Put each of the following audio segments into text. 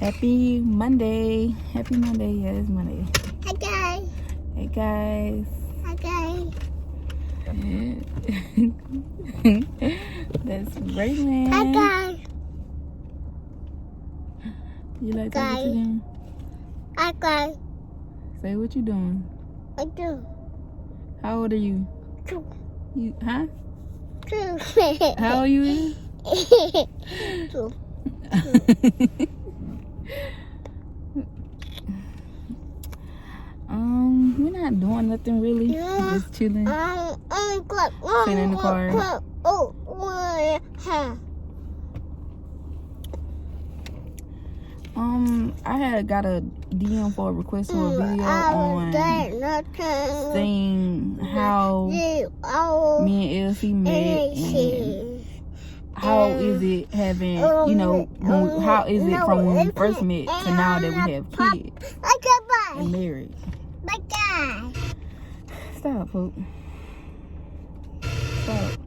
Happy Monday. Happy Monday. Yeah, it's Monday. Hi guys. Hey guys. Hi guys. That's Braylen. Hi guys. You like talking to them? Hi guys. Say what you doing. I do. How old are you? 2. You huh? 2. How old you? 2. We're not doing nothing really. Just chilling. Sitting in the car. I had got a DM for a request for a video on saying how me and Elsie met and how is it having, how is it from when we first met to now that we have kids and married. Stop, Poop. Stop.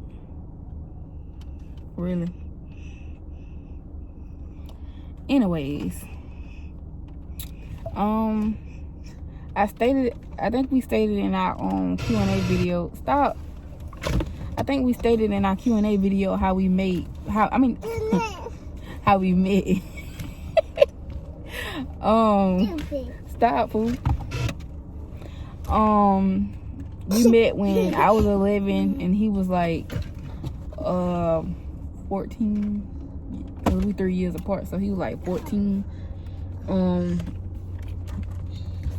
Really. Anyways, I think we stated in our Q&A video. Stop. I think we stated in our Q&A video how we met. How we met. Stop, fool. We met when I was 11 and he was like 14. We 3 years apart, so he was like 14.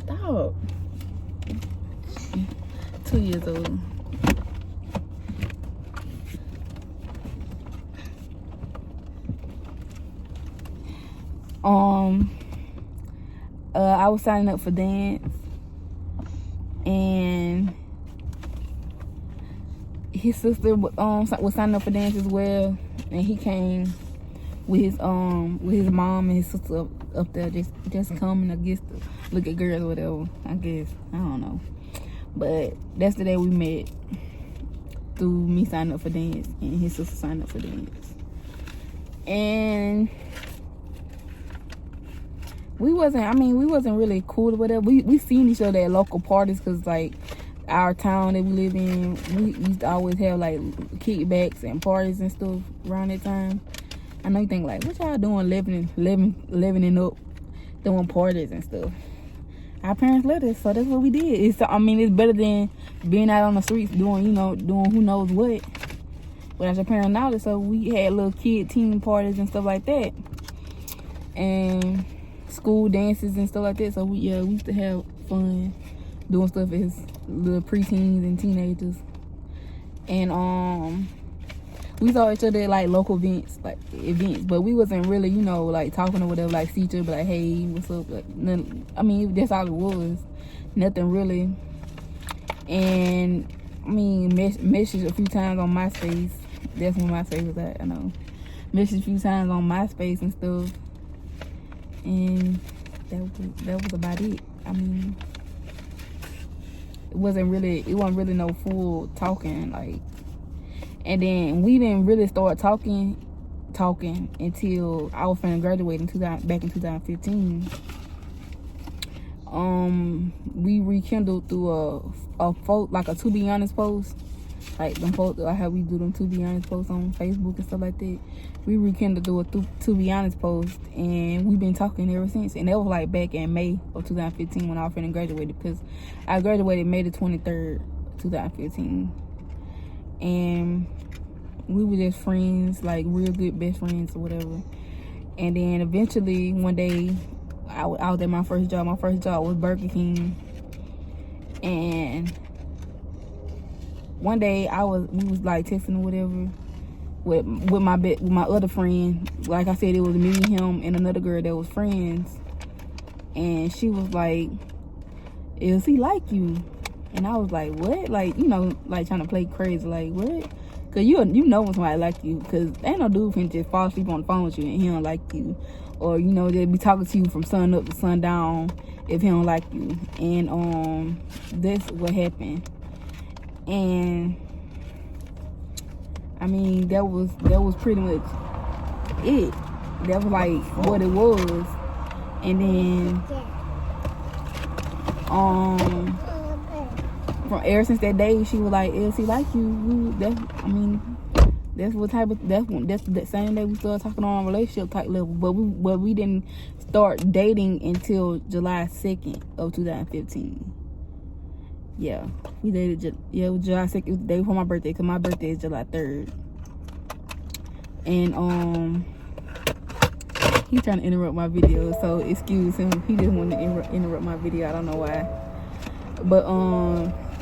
Stop. 2 years old. I was signing up for dance, and his sister was signing up for dance as well, and he came with his mom and his sister up there just coming, I guess, to look at girls or whatever. I guess, I don't know, but that's the day we met, through me signing up for dance and his sister signing up for dance. And we wasn't really cool or whatever. We seen each other at local parties, because like our town that we live in, we used to always have like kickbacks and parties and stuff around that time. I know you think like, what y'all doing living up, doing parties and stuff. Our parents let us, so that's what we did. It's better than being out on the streets doing who knows what without your parents' knowledge. So we had little teen parties and stuff like that, and school dances and stuff like that. So we used to have fun doing stuff as little preteens and teenagers. And we saw each other at like local events, but we wasn't really, like talking or whatever, like see each other, but like, hey, what's up? Like, nothing, that's all it was. Nothing really. And messaged a few times on MySpace. That's when MySpace was at, I know. Messaged a few times on MySpace and stuff. And that was about it. It wasn't really no full talking, like. And then we didn't really start talking until I was finna graduate back in 2015. We rekindled through a To Be Honest post, like them posts, like how we do them To Be Honest posts on Facebook and stuff like that. We rekindled through a To Be Honest post, and we've been talking ever since. And that was like back in May of 2015 when I was finna graduate, because I graduated May the 23rd, 2015. And we were just friends, like real good best friends or whatever. And then eventually one day I was at my first job. My first job was Burger King. And one day we was like texting or whatever with my other friend. Like I said, it was me, him, and another girl that was friends. And she was like, "Is he like you?" And I was like, "What?" Like, like trying to play crazy, like, what? Cause you know when somebody like you, cause ain't no dude can just fall asleep on the phone with you and he don't like you, or they be talking to you from sun up to sundown if he don't like you. And that's what happened. And that was pretty much it. That was like what it was. And then from ever since that day, she was like, "Elsie like you." That's what type of that's that same day we started talking on a relationship type level. But we didn't start dating until July 2nd of 2015. Yeah, we dated. It was July 2nd. It was the day before my birthday, because my birthday is July 3rd. And he's trying to interrupt my video, so excuse him. He just wanted to interrupt my video. I don't know why. But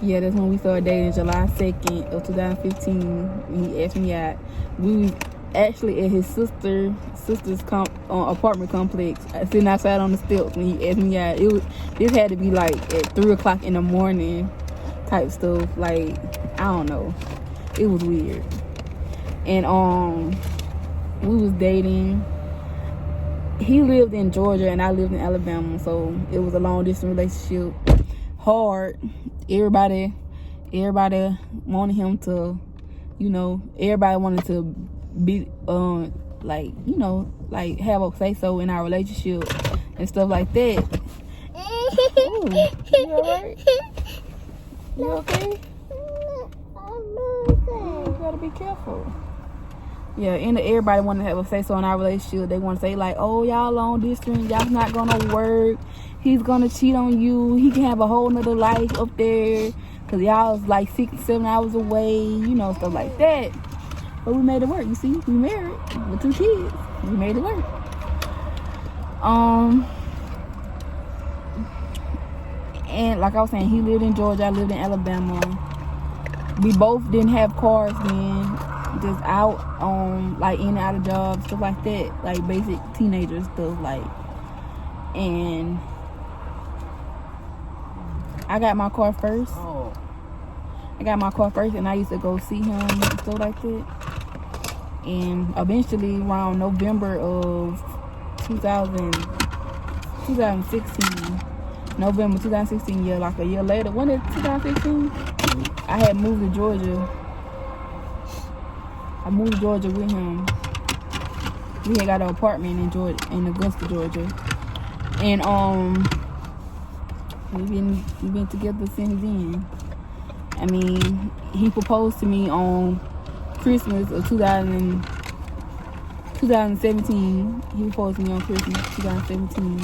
yeah, that's when we started dating, July 2nd of 2015. He asked me out. We was actually at his sister's apartment complex, sitting outside on the steps when he asked me out. This had to be like at 3 o'clock in the morning type stuff. Like, I don't know. It was weird. And we was dating. He lived in Georgia and I lived in Alabama, so it was a long distance relationship. Hard. Everybody wanted him to, everybody wanted to be like have a say so in our relationship and stuff like that. Ooh, you alright? You okay? You gotta be careful. Yeah, and everybody wanted to have a say so in our relationship. They want to say like, "Oh, y'all long distance, y'all not gonna work. He's gonna cheat on you. He can have a whole nother life up there, cause y'all was like 6 to 7 hours away, stuff like that." But we made it work. You see, we married with 2 kids. We made it work. And like I was saying, he lived in Georgia. I lived in Alabama. We both didn't have cars then. Just out like in and out of jobs, stuff like that, like basic teenager stuff, like. And I got my car first. And I used to go see him and stuff like that. And eventually around November of 2016, yeah, like a year later, when it 2016, I had moved to Georgia. I moved to Georgia with him. We had got an apartment in Augusta, Georgia. And we've been together since then. I mean, he proposed to me on Christmas of 2017. He proposed to me on Christmas 2017.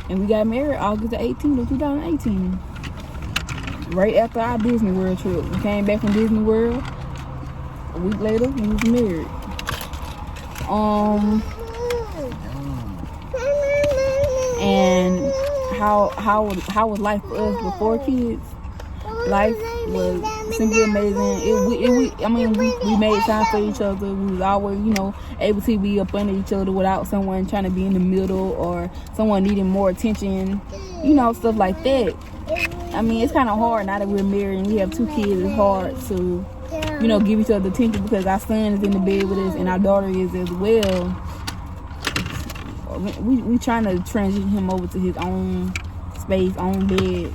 And we got married August the 18th of 2018. Right after our Disney World trip. We came back from Disney World. A week later, we was married. And how was life for us with 4 kids? Life was simply amazing. We made time for each other. We was always, able to be up under each other without someone trying to be in the middle or someone needing more attention, stuff like that. I mean, it's kind of hard now that we're married and we have 2 kids. It's hard to, give each other attention because our son is in the bed with us and our daughter is as well. We trying to transition him over to his own space, own bed.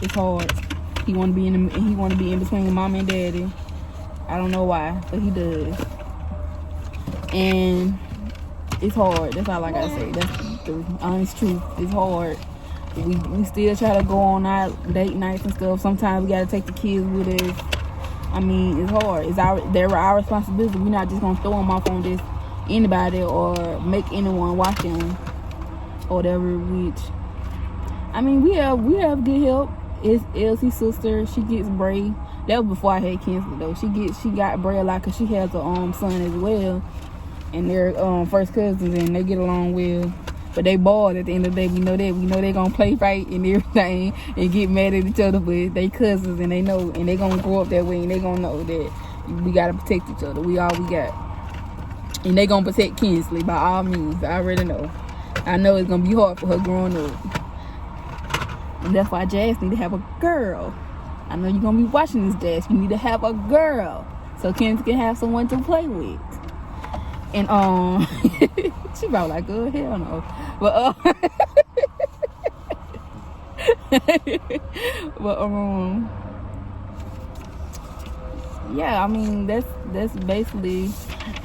It's hard. He want to be in between mom and daddy. I don't know why, but he does. And it's hard. That's all I gotta say. That's the honest truth. It's hard. We still try to go on our date nights and stuff. Sometimes we gotta take the kids with us. I mean, it's hard. They're our responsibility. We're not just gonna throw them off on just anybody or make anyone watch them or whatever. Which, I mean, we have good help. It's Elsie's sister. She gets Bray. That was before I had Kensley though. She got Bray a lot because she has a son as well, and they're first cousins and they get along well. But they bored at the end of the day. We know that. We know they gonna play fight and everything and get mad at each other, but they cousins and they know, and they gonna grow up that way and they gonna know that we gotta protect each other. We all we got. And they gonna protect Kensley by all means. I already know. I know it's gonna be hard for her growing up. And that's why Jazz need to have a girl. I know you're gonna be watching this, Jazz. You need to have a girl so Kensley can have someone to play with. And she probably like, oh hell no. But yeah, I mean that's basically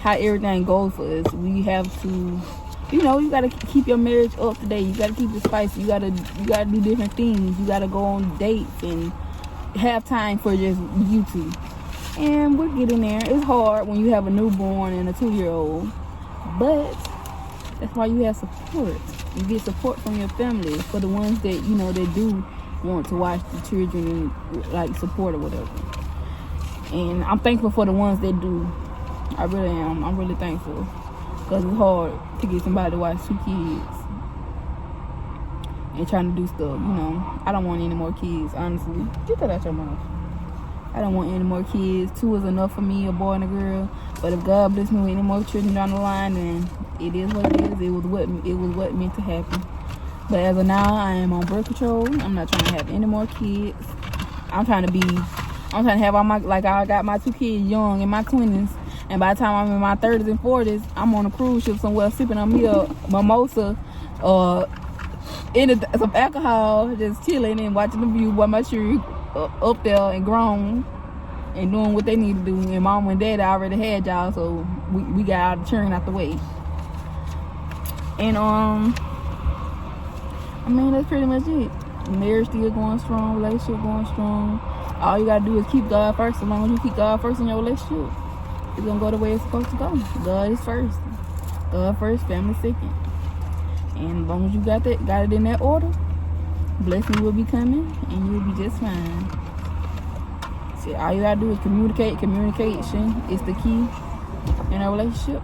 how everything goes for us. We have to, you know, you gotta keep your marriage up to date. You gotta keep it spicy. You gotta do different things. You gotta go on dates and have time for just you two. And we're getting there. It's hard when you have a newborn and a 2-year-old, but that's why you have support. You get support from your family for the ones that, you know, that do want to watch the children and like support or whatever. And I'm thankful for the ones that do. I really am. I'm really thankful, because it's hard to get somebody to watch 2 kids and trying to do stuff. You know, I don't want any more kids, honestly. Get that out your mouth. I don't want any more kids. 2 is enough for me, a boy and a girl. But if God bless me with any more children down the line, then it is what it is. It was what meant to happen. But as of now, I am on birth control. I'm not trying to have any more kids. I'm trying to have all my, like, I got my 2 kids young in my 20s. And by the time I'm in my 30s and 40s, I'm on a cruise ship somewhere sipping on me a mimosa or some alcohol, just chilling and watching the view while my children up there and grown and doing what they need to do. And mom and dad already had y'all, so we got all the churn out the way. And I mean, that's pretty much it. Marriage still going strong, relationship going strong. All you gotta do is keep God first. As long as you keep God first in your relationship, it's gonna go the way it's supposed to go. God is first. God first, family second. And as long as you got it in that order, blessing will be coming and you'll be just fine. See, all you gotta do is communicate. Communication is the key in a relationship.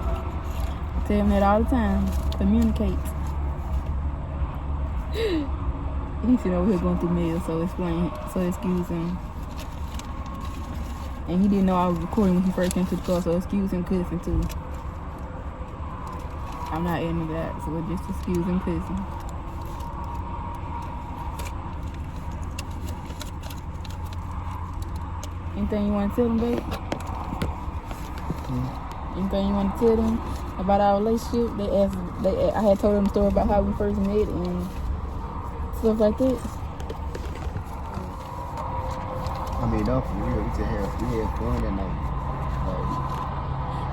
I tell him that all the time. Communicate. He's sitting over here going through mail, so excuse him. And he didn't know I was recording when he first came to the car, so excuse him cussing too. I'm not into that, so just excuse him cussing. Anything you want to tell them, babe? Anything you want to tell them about our relationship? I had told them a story about how we first met and stuff like that. I mean, no, for real, we had fun that night.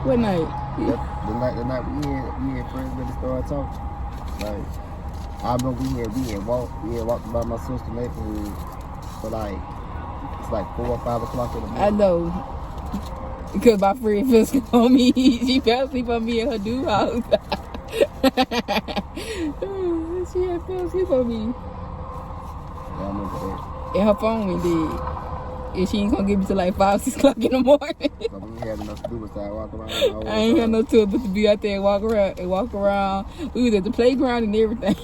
What night? The night we had friends really started talking. Like, I remember we had walked by my sister's neighborhood for like, it's like 4 or 5 o'clock in the morning. I know. Because my friend fell asleep on me. She fell asleep on me at her dude house. She had fell asleep on me. Yeah, I remember that. And her phone went dead. And she ain't gonna get me till like 5, 6 o'clock in the morning. So we ain't had enough to do besides walk around. I ain't had no tool but to be out there and walk around. We was at the playground and everything.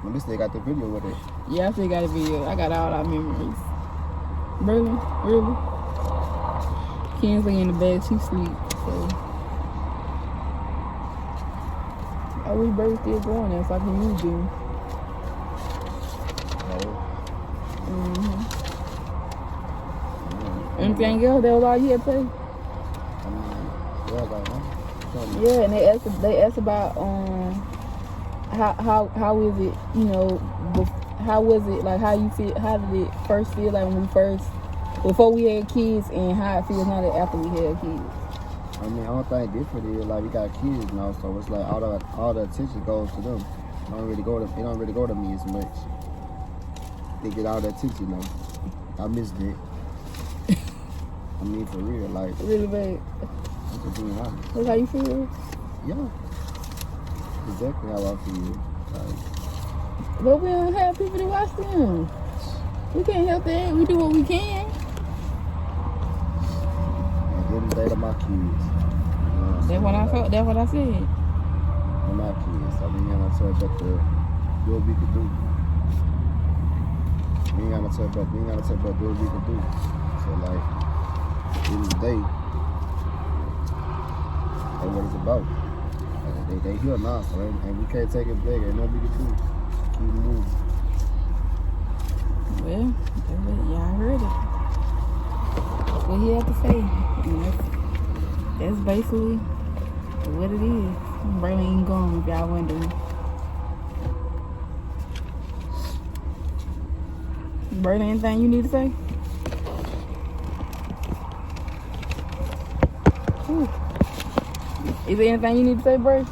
Let me still got the video with it. Yeah, I still got a video. I got all our memories. Braylen, really? Kensley in the bed, she sleep. So we birds still going there, so I can use them. Anything else? That was all you had to say? Yeah, and they asked about how is it, you know, how was it, like, how you feel, how did it first feel like when we first, before we had kids, and how it feels now that after we had kids? I mean, all thing different is like we got kids now, so it's like all the attention goes to them. It don't really go to me as much. They get all the attention now. I miss that. I mean, for real, like. Really bad. I'm being honest. That's how you feel? Yeah. Exactly how I feel. Like. But we don't have people to watch them. We can't help that. We do what we can. At the end of the day, they're my kids. You know what That's what I said. They're my kids. I mean, you know, so but do what we can do. We ain't got to talk about do what we can do. So like, at the end of the day, that's what it's about. They here now, so and we can't take it back. Ain't nothing we can do. Keep moving. Well, yeah, I heard it. That's what he had to say. And that's basically what it is. Braylen ain't gone, if y'all wondering. Braylen, anything you need to say? Ooh. Is there anything you need to say, Bray?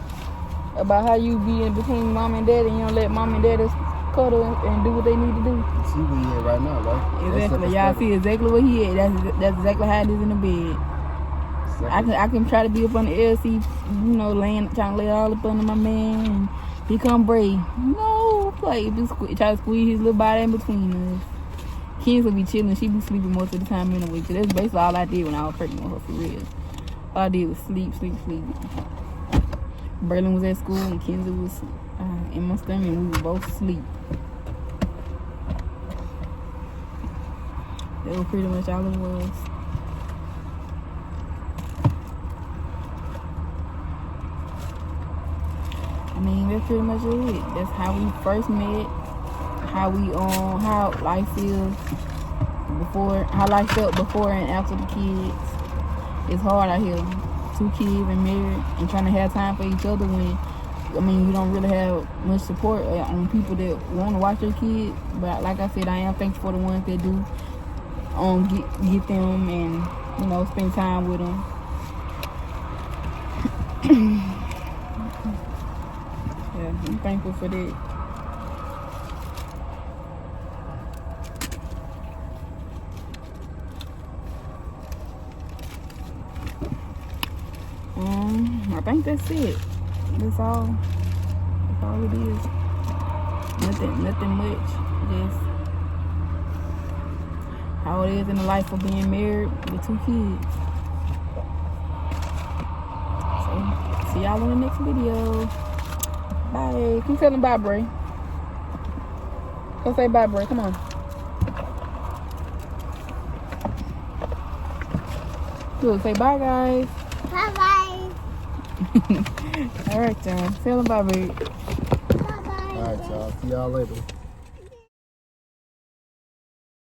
About how you be in between mom and daddy and you don't let mom and daddy cuddle and do what they need to do? See where he at right now, right? Exactly. Y'all see exactly where he at. That's exactly how it is in the bed. I can try to be up on the LC, you know, trying to lay all up under my man, and he come Bray. No, like try to squeeze his little body in between us. Kensley be chilling. She be sleeping most of the time anyway. So that's basically all I did when I was pregnant with her, for real. All I did was sleep. Braylen was at school and Kensley was in my stomach, and we were both asleep. That was pretty much all it was. I mean, that's pretty much it. That's how we first met. How life feels before, how life felt before and after the kids. It's hard out here. 2 kids and married and trying to have time for each other when, I mean, you don't really have much support on people that want to watch their kids. But like I said, I am thankful for the ones that do get them and, you know, spend time with them. Yeah, I'm thankful for that. I think that's it. That's all it is. Nothing much. Just how it is in the life of being married with 2 kids. So, see y'all in the next video. Bye. Come tell them bye, Bray. Go say bye, Bray. Come on. Good. Say bye, guys. Bye-bye. All right, y'all. Tell them bye, Bray. Bye-bye. All right, y'all. See y'all later.